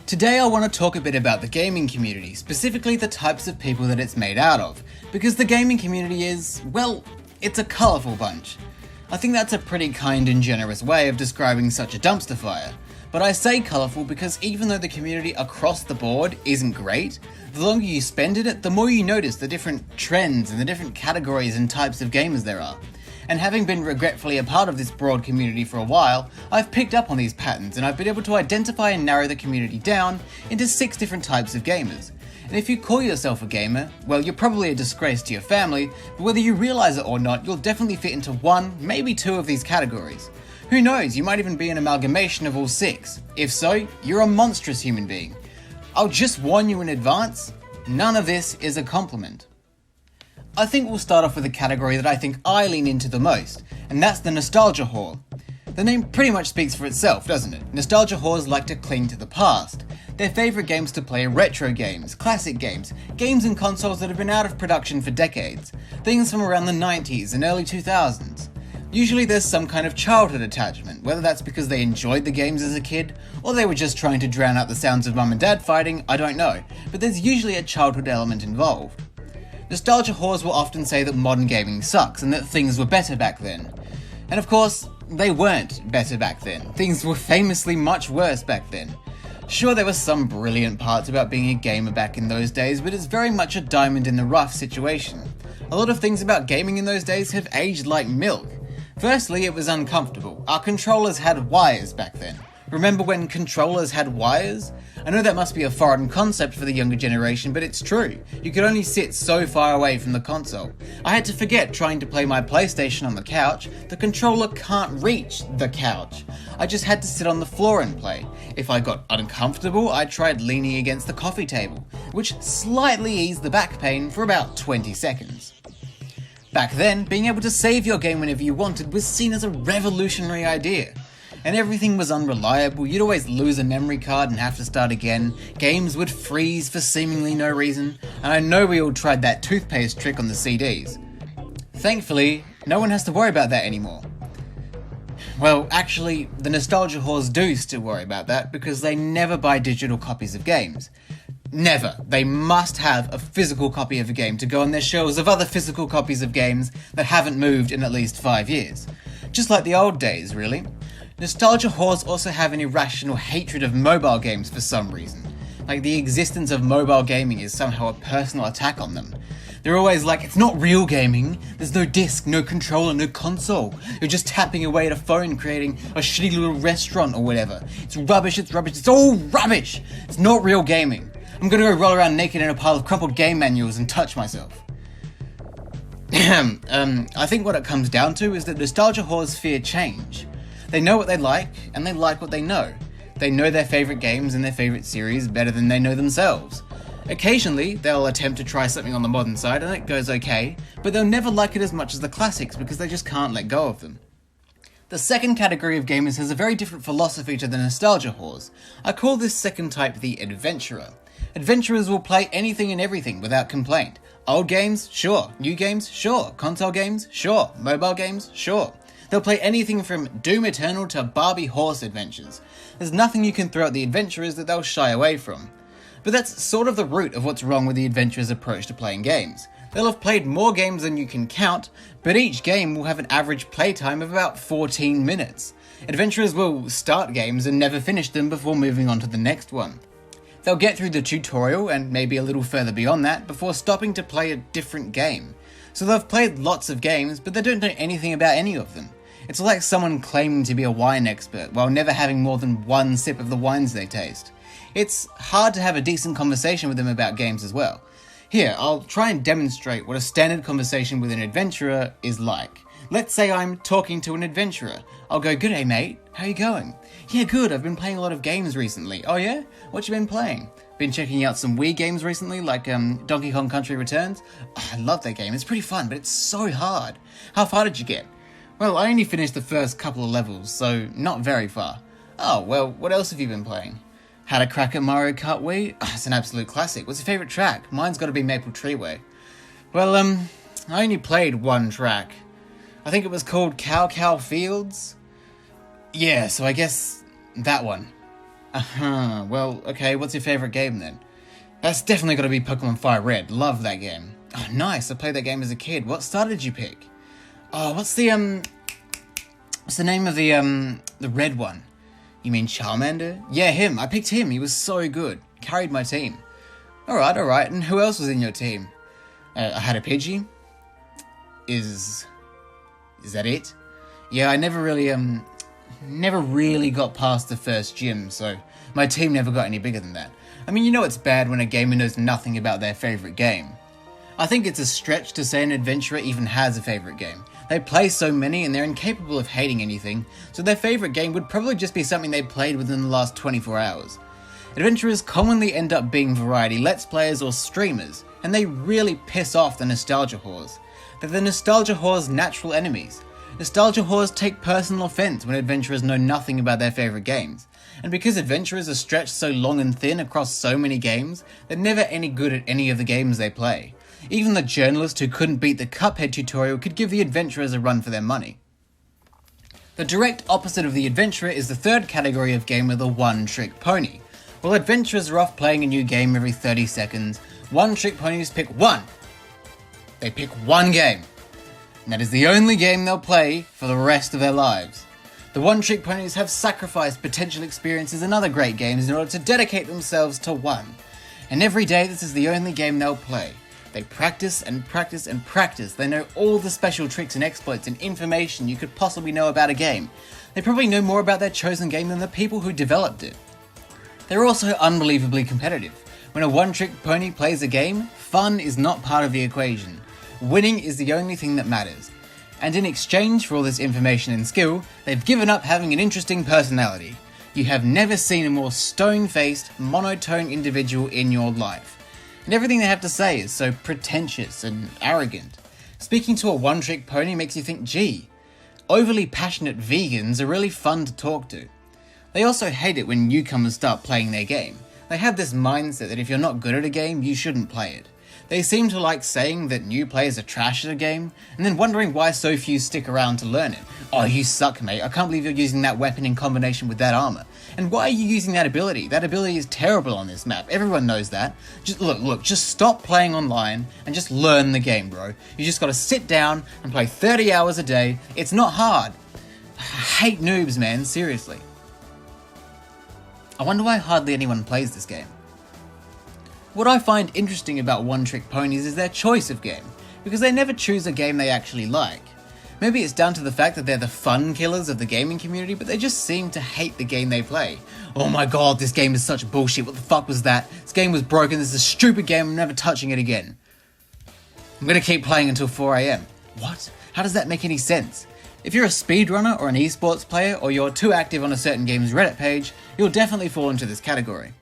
Today I want to talk a bit about the gaming community, specifically the types of people that it's made out of, because the gaming community is, well, it's a colourful bunch. I think that's a pretty kind and generous way of describing such a dumpster fire. But I say colourful because even though the community across the board isn't great, the longer you spend in it, the more you notice the different trends and the different categories and types of gamers there are. And having been regretfully a part of this broad community for a while, I've picked up on these patterns and I've been able to identify and narrow the community down into 6 different types of gamers. And if you call yourself a gamer, well, you're probably a disgrace to your family, but whether you realise it or not, you'll definitely fit into 1, maybe 2 of these categories. Who knows, you might even be an amalgamation of all 6. If so, you're a monstrous human being. I'll just warn you in advance, none of this is a compliment. I think we'll start off with a category that I think I lean into the most, and that's the nostalgia whore. The name pretty much speaks for itself, doesn't it? Nostalgia whores like to cling to the past. Their favourite games to play are retro games, classic games, games and consoles that have been out of production for decades, things from around the 90s and early 2000s. Usually there's some kind of childhood attachment, whether that's because they enjoyed the games as a kid, or they were just trying to drown out the sounds of mum and dad fighting, I don't know, but there's usually a childhood element involved. Nostalgia whores will often say that modern gaming sucks and that things were better back then. And of course, they weren't better back then. Things were famously much worse back then. Sure, there were some brilliant parts about being a gamer back in those days, but it's very much a diamond in the rough situation. A lot of things about gaming in those days have aged like milk. Firstly, it was uncomfortable. Our controllers had wires back then. Remember when controllers had wires? I know that must be a foreign concept for the younger generation, but it's true. You could only sit so far away from the console. I had to forget trying to play my PlayStation on the couch. The controller can't reach the couch. I just had to sit on the floor and play. If I got uncomfortable, I tried leaning against the coffee table, which slightly eased the back pain for about 20 seconds. Back then, being able to save your game whenever you wanted was seen as a revolutionary idea. And everything was unreliable, you'd always lose a memory card and have to start again, games would freeze for seemingly no reason, and I know we all tried that toothpaste trick on the CDs. Thankfully, no one has to worry about that anymore. Well, actually, the nostalgia whores do still worry about that because they never buy digital copies of games. Never. They must have a physical copy of a game to go on their shelves of other physical copies of games that haven't moved in at least 5 years. Just like the old days, really. Nostalgia whores also have an irrational hatred of mobile games for some reason. Like the existence of mobile gaming is somehow a personal attack on them. They're always like, it's not real gaming, there's no disc, no controller, no console. You're just tapping away at a phone creating a shitty little restaurant or whatever. It's rubbish, it's all rubbish! It's not real gaming. I'm gonna go roll around naked in a pile of crumpled game manuals and touch myself. I think what it comes down to is that nostalgia whores fear change. They know what they like, and they like what they know. They know their favourite games and their favourite series better than they know themselves. Occasionally, they'll attempt to try something on the modern side and it goes okay, but they'll never like it as much as the classics because they just can't let go of them. The second category of gamers has a very different philosophy to the nostalgia whores. I call this second type the adventurer. Adventurers will play anything and everything without complaint. Old games? Sure. New games? Sure. Console games? Sure. Mobile games? Sure. They'll play anything from Doom Eternal to Barbie horse adventures. There's nothing you can throw at the adventurers that they'll shy away from. But that's sort of the root of what's wrong with the adventurers' approach to playing games. They'll have played more games than you can count, but each game will have an average playtime of about 14 minutes. Adventurers will start games and never finish them before moving on to the next one. They'll get through the tutorial and maybe a little further beyond that before stopping to play a different game. So they've played lots of games, but they don't know anything about any of them. It's like someone claiming to be a wine expert while never having more than one sip of the wines they taste. It's hard to have a decent conversation with them about games as well. Here, I'll try and demonstrate what a standard conversation with an adventurer is like. Let's say I'm talking to an adventurer. I'll go, "G'day mate, how you going?" "Yeah, good, I've been playing a lot of games recently." "Oh yeah? What you been playing?" "Been checking out some Wii games recently, like Donkey Kong Country Returns." "Oh, I love that game, it's pretty fun, but it's so hard." "How far did you get?" "Well, I only finished the first couple of levels, so not very far." "Oh, well, what else have you been playing?" "Had a crack at Mario Kart Wii." "Oh, it's an absolute classic. What's your favourite track?" "Mine's got to be Maple Tree Way." "Well, I only played one track. I think it was called Cow Fields." "Yeah, so I guess that one." Well, okay, what's your favourite game then? That's definitely got to be Pokemon Fire Red. Love that game. Oh, nice. I played that game as a kid. What star did you pick? Oh, what's the name of the red one? You mean Charmander? Yeah, him. I picked him. He was so good. Carried my team. Alright. And who else was in your team? I had a Pidgey. Is that it? Yeah, I never really got past the first gym, so my team never got any bigger than that. I mean, you know it's bad when a gamer knows nothing about their favourite game. I think it's a stretch to say an adventurer even has a favourite game. They play so many and they're incapable of hating anything, so their favourite game would probably just be something they played within the last 24 hours. Adventurers commonly end up being variety let's players or streamers, and they really piss off the nostalgia whores. They're the nostalgia whores' natural enemies. Nostalgia whores take personal offence when adventurers know nothing about their favourite games. And because adventurers are stretched so long and thin across so many games, they're never any good at any of the games they play. Even the journalist who couldn't beat the Cuphead tutorial could give the adventurers a run for their money. The direct opposite of the adventurer is the third category of gamer, the OneTrick Pony. While adventurers are off playing a new game every 30 seconds, OneTrick Ponies pick one. They pick one game. And that is the only game they'll play for the rest of their lives. The OneTrick Ponies have sacrificed potential experiences in other great games in order to dedicate themselves to one. And every day this is the only game they'll play. They practice and practice and practice. They know all the special tricks and exploits and information you could possibly know about a game. They probably know more about their chosen game than the people who developed it. They're also unbelievably competitive. When a OneTrick Pony plays a game, fun is not part of the equation. Winning is the only thing that matters. And in exchange for all this information and skill, they've given up having an interesting personality. You have never seen a more stone-faced, monotone individual in your life. And everything they have to say is so pretentious and arrogant. Speaking to a OneTrick Pony makes you think, gee, overly passionate vegans are really fun to talk to. They also hate it when newcomers start playing their game. They have this mindset that if you're not good at a game, you shouldn't play it. They seem to like saying that new players are trash at a game, and then wondering why so few stick around to learn it. Oh, you suck, mate. I can't believe you're using that weapon in combination with that armor. And why are you using that ability? That ability is terrible on this map. Everyone knows that. Just look, just stop playing online and just learn the game, bro. You just gotta sit down and play 30 hours a day. It's not hard. I hate noobs, man. Seriously. I wonder why hardly anyone plays this game. What I find interesting about OneTrick Ponies is their choice of game, because they never choose a game they actually like. Maybe it's down to the fact that they're the fun killers of the gaming community, but they just seem to hate the game they play. Oh my god, this game is such bullshit, what the fuck was that? This game was broken, this is a stupid game, I'm never touching it again. I'm gonna keep playing until 4 AM. What? How does that make any sense? If you're a speedrunner or an esports player, or you're too active on a certain game's Reddit page, you'll definitely fall into this category.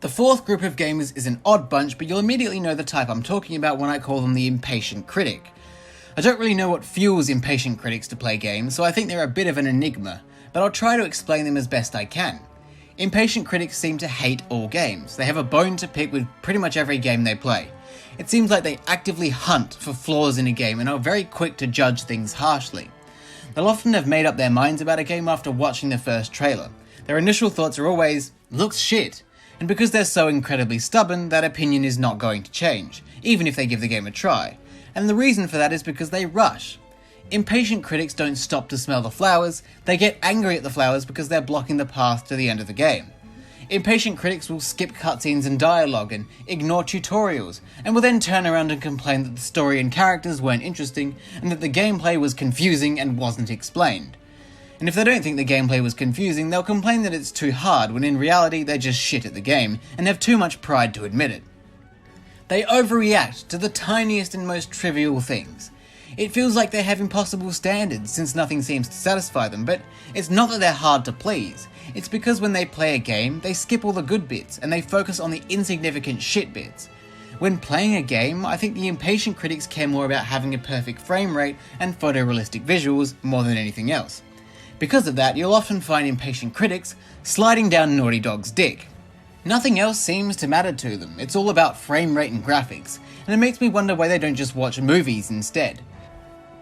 The fourth group of gamers is an odd bunch, but you'll immediately know the type I'm talking about when I call them the Impatient Critic. I don't really know what fuels impatient critics to play games, so I think they're a bit of an enigma, but I'll try to explain them as best I can. Impatient critics seem to hate all games. They have a bone to pick with pretty much every game they play. It seems like they actively hunt for flaws in a game and are very quick to judge things harshly. They'll often have made up their minds about a game after watching the first trailer. Their initial thoughts are always, looks shit. And because they're so incredibly stubborn, that opinion is not going to change, even if they give the game a try. And the reason for that is because they rush. Impatient critics don't stop to smell the flowers, they get angry at the flowers because they're blocking the path to the end of the game. Impatient critics will skip cutscenes and dialogue and ignore tutorials, and will then turn around and complain that the story and characters weren't interesting, and that the gameplay was confusing and wasn't explained. And if they don't think the gameplay was confusing, they'll complain that it's too hard, when in reality they're just shit at the game, and have too much pride to admit it. They overreact to the tiniest and most trivial things. It feels like they have impossible standards, since nothing seems to satisfy them, but it's not that they're hard to please. It's because when they play a game, they skip all the good bits, and they focus on the insignificant shit bits. When playing a game, I think the impatient critics care more about having a perfect frame rate and photorealistic visuals more than anything else. Because of that, you'll often find impatient critics sliding down Naughty Dog's dick. Nothing else seems to matter to them, it's all about frame rate and graphics, and it makes me wonder why they don't just watch movies instead.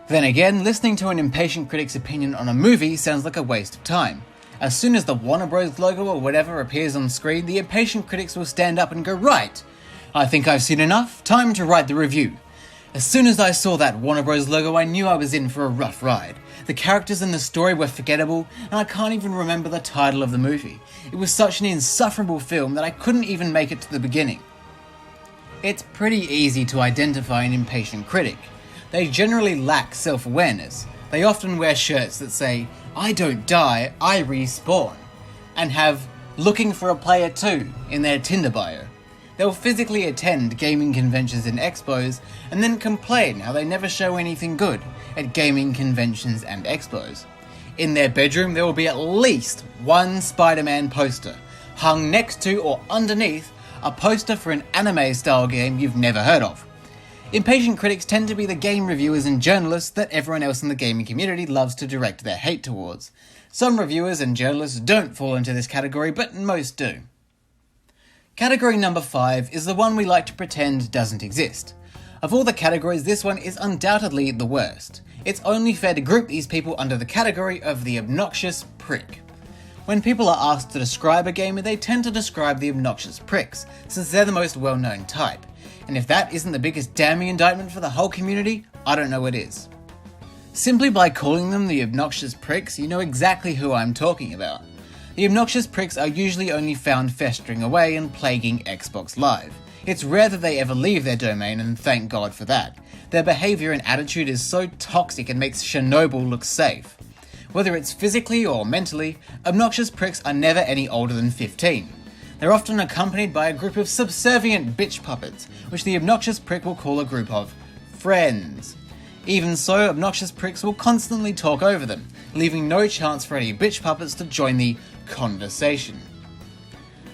Then again, listening to an impatient critic's opinion on a movie sounds like a waste of time. As soon as the Warner Bros logo or whatever appears on screen, the impatient critics will stand up and go, "Right, I think I've seen enough, time to write the review." As soon as I saw that Warner Bros logo, I knew I was in for a rough ride. The characters and the story were forgettable, and I can't even remember the title of the movie. It was such an insufferable film that I couldn't even make it to the beginning. It's pretty easy to identify an impatient critic. They generally lack self-awareness. They often wear shirts that say, "I don't die, I respawn," and have "looking for a player too" in their Tinder bio. They'll physically attend gaming conventions and expos and then complain how they never show anything good at gaming conventions and expos. In their bedroom there will be at least one Spider-Man poster, hung next to or underneath a poster for an anime-style game you've never heard of. Impatient critics tend to be the game reviewers and journalists that everyone else in the gaming community loves to direct their hate towards. Some reviewers and journalists don't fall into this category, but most do. Category number 5 is the one we like to pretend doesn't exist. Of all the categories, this one is undoubtedly the worst. It's only fair to group these people under the category of the obnoxious prick. When people are asked to describe a gamer, they tend to describe the obnoxious pricks, since they're the most well-known type. And if that isn't the biggest damning indictment for the whole community, I don't know what is. Simply by calling them the obnoxious pricks, you know exactly who I'm talking about. The obnoxious pricks are usually only found festering away and plaguing Xbox Live. It's rare that they ever leave their domain, and thank God for that. Their behaviour and attitude is so toxic it makes Chernobyl look safe. Whether it's physically or mentally, obnoxious pricks are never any older than 15. They're often accompanied by a group of subservient bitch puppets, which the obnoxious prick will call a group of friends. Even so, obnoxious pricks will constantly talk over them, leaving no chance for any bitch puppets to join the conversation.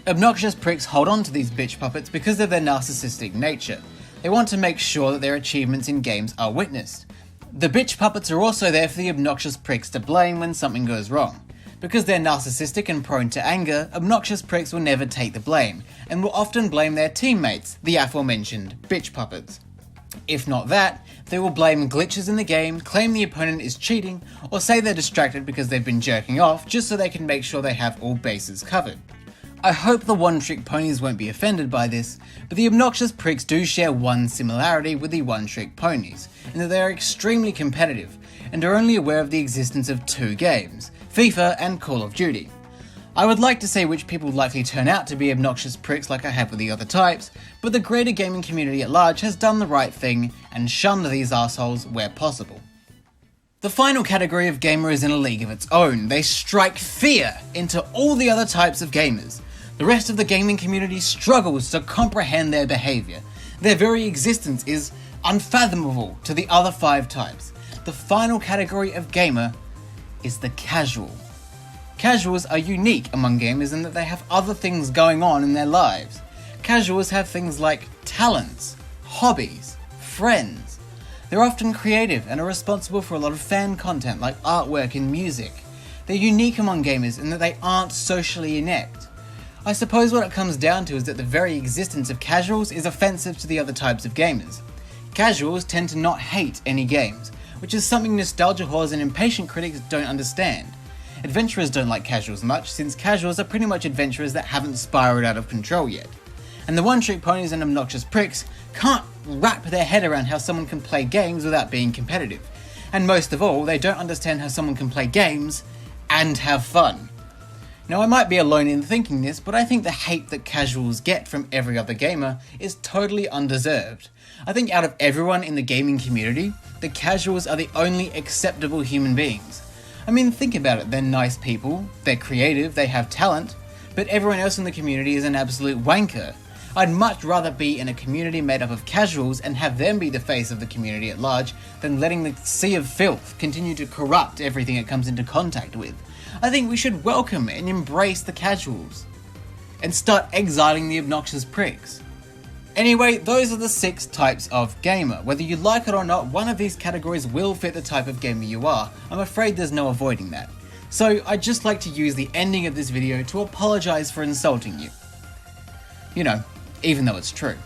Obnoxious pricks hold on to these bitch puppets because of their narcissistic nature. They want to make sure that their achievements in games are witnessed. The bitch puppets are also there for the obnoxious pricks to blame when something goes wrong. Because they're narcissistic and prone to anger, obnoxious pricks will never take the blame, and will often blame their teammates, the aforementioned bitch puppets. If not that, they will blame glitches in the game, claim the opponent is cheating, or say they're distracted because they've been jerking off just so they can make sure they have all bases covered. I hope the OneTrick Ponies won't be offended by this, but the obnoxious pricks do share one similarity with the OneTrick Ponies, in that they are extremely competitive, and are only aware of the existence of 2 games, FIFA and Call of Duty. I would like to say which people likely turn out to be obnoxious pricks like I have with the other types, but the greater gaming community at large has done the right thing and shunned these assholes where possible. The final category of gamer is in a league of its own. They strike fear into all the other types of gamers. The rest of the gaming community struggles to comprehend their behaviour. Their very existence is unfathomable to the other 5 types. The final category of gamer is the casual. Casuals are unique among gamers in that they have other things going on in their lives. Casuals have things like talents, hobbies, friends. They're often creative and are responsible for a lot of fan content like artwork and music. They're unique among gamers in that they aren't socially inept. I suppose what it comes down to is that the very existence of casuals is offensive to the other types of gamers. Casuals tend to not hate any games, which is something nostalgia whores and impatient critics don't understand. Adventurers don't like casuals much, since casuals are pretty much adventurers that haven't spiraled out of control yet. And the OneTrick Ponies and obnoxious pricks can't wrap their head around how someone can play games without being competitive. And most of all, they don't understand how someone can play games and have fun. Now I might be alone in thinking this, but I think the hate that casuals get from every other gamer is totally undeserved. I think out of everyone in the gaming community, the casuals are the only acceptable human beings. I mean, think about it, they're nice people, they're creative, they have talent, but everyone else in the community is an absolute wanker. I'd much rather be in a community made up of casuals and have them be the face of the community at large than letting the sea of filth continue to corrupt everything it comes into contact with. I think we should welcome and embrace the casuals and start exiling the obnoxious pricks. Anyway, those are the 6 types of gamer. Whether you like it or not, one of these categories will fit the type of gamer you are. I'm afraid there's no avoiding that. So I'd just like to use the ending of this video to apologise for insulting you. You know, even though it's true.